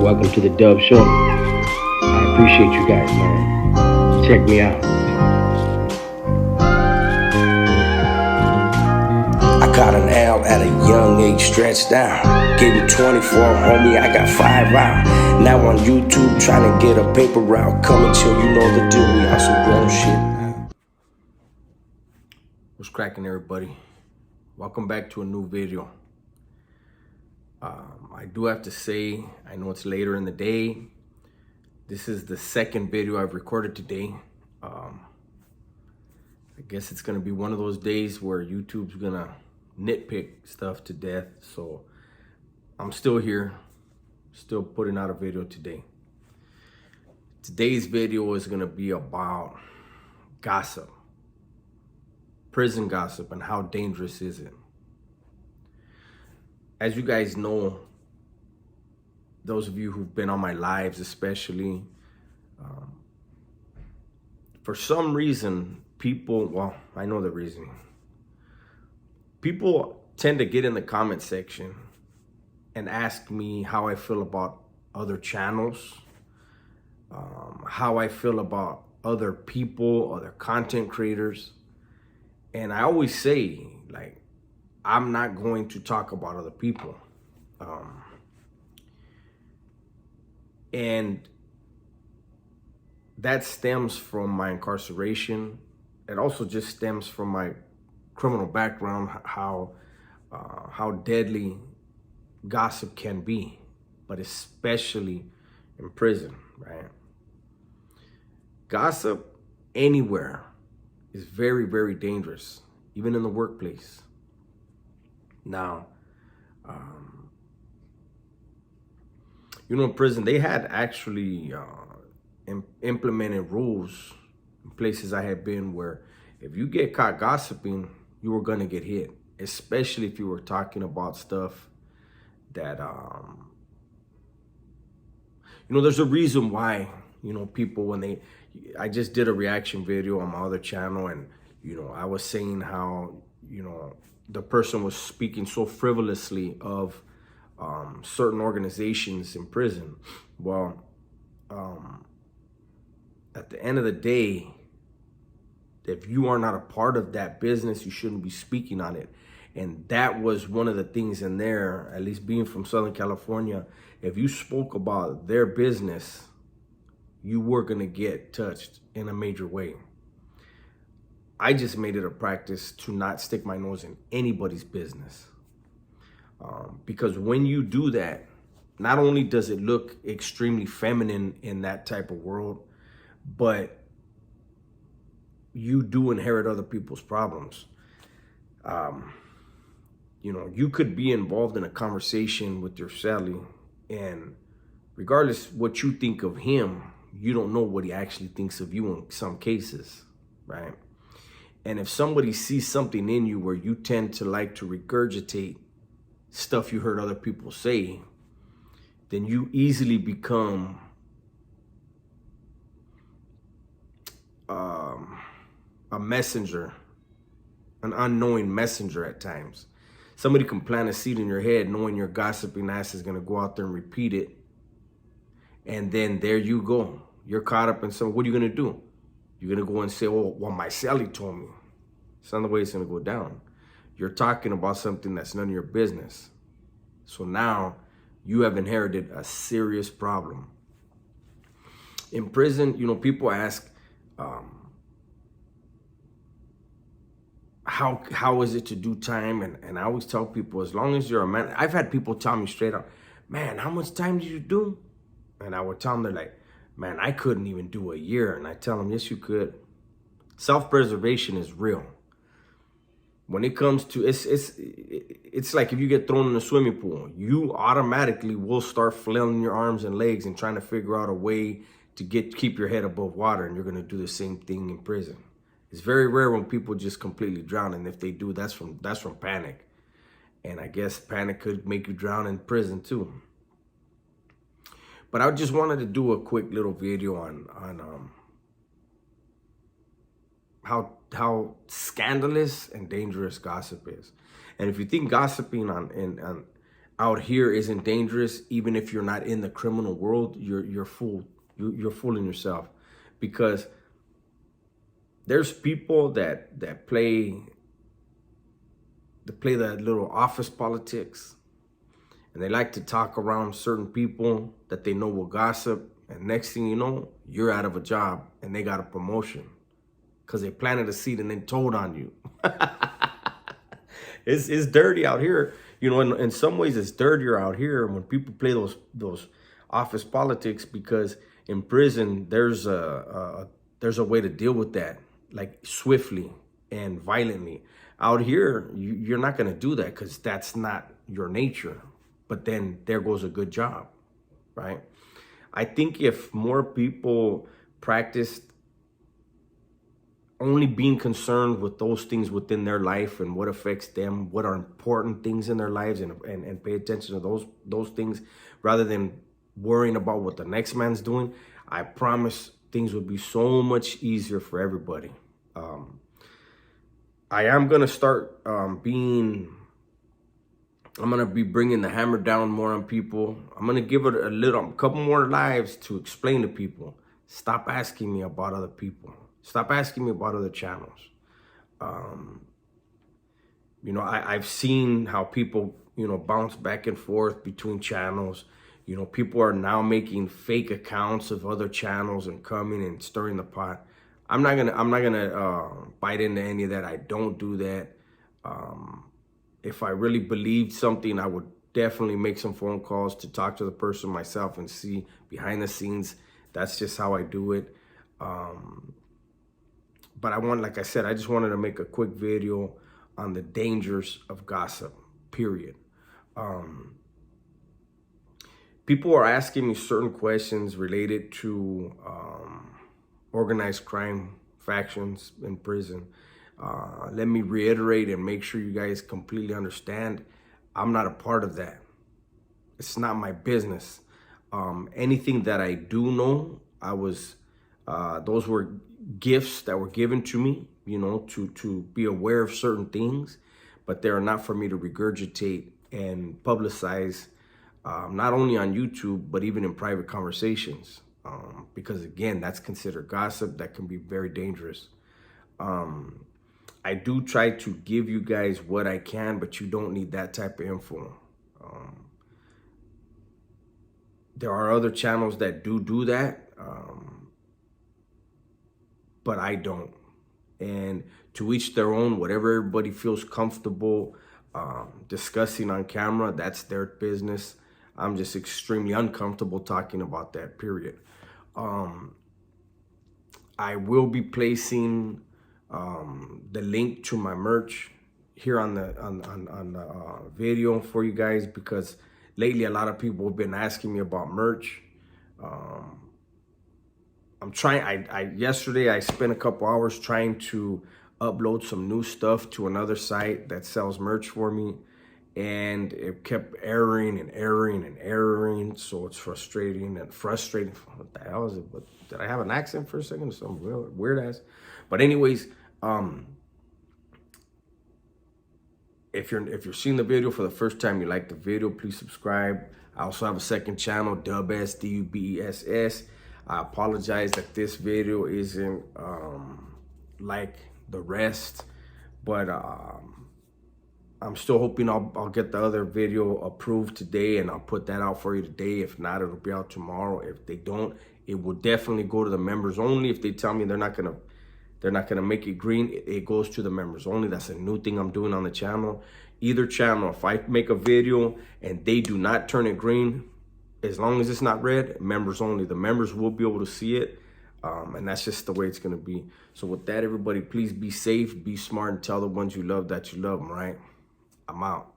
welcome to the Dub Show. I appreciate you guys, man. Check me out. I caught an L at a young age, stretched out. Getting 24, homie, I got 5 out. Now on YouTube, trying to get a paper route. Coming till you know the deal, we on some grown shit. What's cracking, everybody? Welcome back to a new video. I do have to say, I know it's later in the day. This is the second video I've recorded today. I guess it's gonna be one of those days where YouTube's gonna nitpick stuff to death. So I'm still here, still putting out a video today. Today's video is gonna be about gossip, prison gossip, and how dangerous is it? As you guys know, those of you who've been on my lives especially, for some reason, well, I know the reason. People tend to get in the comment section and ask me how I feel about other channels, how I feel about other people, other content creators. And I always say, like, I'm not going to talk about other people. And that stems from my incarceration. It also just stems from my criminal background, how deadly gossip can be, but especially in prison, right? Gossip anywhere is very, very dangerous, even in the workplace. Now, in prison, they had actually implemented rules in places I had been where if you get caught gossiping, you were gonna get hit, especially if you were talking about stuff that, there's a reason why, people, I just did a reaction video on my other channel, and, I was saying how, the person was speaking so frivolously of certain organizations in prison. Well, at the end of the day, if you are not a part of that business, you shouldn't be speaking on it. And that was one of the things in there, at least being from Southern California. If you spoke about their business, you were going to get touched in a major way. I just made it a practice to not stick my nose in anybody's business. Because when you do that, not only does it look extremely feminine in that type of world, but you do inherit other people's problems. You could be involved in a conversation with your Sally, and regardless what you think of him, you don't know what he actually thinks of you in some cases, right? And if somebody sees something in you where you tend to like to regurgitate stuff you heard other people say, then you easily become a messenger, an unknowing messenger at times. Somebody can plant a seed in your head knowing your gossiping ass is going to go out there and repeat it. And then there you go. You're caught up in something. What are you going to do? You're going to go and say, oh, well, my Sally told me. It's not the way it's going to go down. You're talking about something that's none of your business. So now you have inherited a serious problem. In prison, people ask, how is it to do time? And I always tell people, as long as you're a man, I've had people tell me straight up, man, how much time did you do? And I would tell them, they're like, man, I couldn't even do a year. And I tell them, yes, you could. Self-preservation is real. When it comes to, it's like if you get thrown in a swimming pool, you automatically will start flailing your arms and legs and trying to figure out a way to keep your head above water. And you're going to do the same thing in prison. It's very rare when people just completely drown. And if they do, that's from panic. And I guess panic could make you drown in prison too. But I just wanted to do a quick little video on how scandalous and dangerous gossip is. And if you think gossiping out here isn't dangerous, even if you're not in the criminal world, you're fooled. You're fooling yourself, because there's people that play that little office politics, and they like to talk around certain people that they know will gossip, and next thing you know, you're out of a job and they got a promotion because they planted a seed and then told on you. It's dirty out here. You know, in some ways it's dirtier out here when people play those office politics, because in prison there's a way to deal with that, like swiftly and violently. Out here, you're not going to do that because that's not your nature. But then there goes a good job, right? I think if more people practiced only being concerned with those things within their life and what affects them, what are important things in their lives, and pay attention to those things rather than worrying about what the next man's doing, I promise things would be so much easier for everybody. I am going to start I'm going to be bringing the hammer down more on people. I'm going to give it a couple more lives to explain to people. Stop asking me about other people. Stop asking me about other channels. You know, I've seen how people, you know, bounce back and forth between channels. You know, people are now making fake accounts of other channels and coming and stirring the pot. I'm not gonna bite into any of that. I don't do that. If I really believed something, I would definitely make some phone calls to talk to the person myself and see behind the scenes. That's just how I do it. But like I said, I just wanted to make a quick video on the dangers of gossip, period. People are asking me certain questions related to organized crime factions in prison. Let me reiterate and make sure you guys completely understand. I'm not a part of that. It's not my business. Anything that I do know, those were gifts that were given to me, you know, to be aware of certain things, but they are not for me to regurgitate and publicize, not only on YouTube, but even in private conversations. Because again, that's considered gossip that can be very dangerous. I do try to give you guys what I can, but you don't need that type of info. There are other channels that do that, but I don't. And to each their own, whatever everybody feels comfortable discussing on camera, that's their business. I'm just extremely uncomfortable talking about that, period. I will be placing the link to my merch here on the video for you guys, because lately a lot of people have been asking me about merch. Yesterday I spent a couple hours trying to upload some new stuff to another site that sells merch for me, and it kept erroring and erroring and erroring, so it's frustrating. What the hell is it? But did I have an accent for a second? Some weird ass. But anyways, if you're seeing the video for the first time, you like the video, please subscribe. I also have a second channel, Dubess, Dubess. I apologize that this video isn't like the rest, but I'm still hoping I'll get the other video approved today, and I'll put that out for you today. If not, it'll be out tomorrow. If they don't, it will definitely go to the members only. If they tell me they're not gonna make it green, it goes to the members only. That's a new thing I'm doing on the channel. Either channel, if I make a video and they do not turn it green, as long as it's not red, members only. The members will be able to see it, and that's just the way it's gonna be. So with that, everybody, please be safe, be smart, and tell the ones you love that you love them, right? I'm out.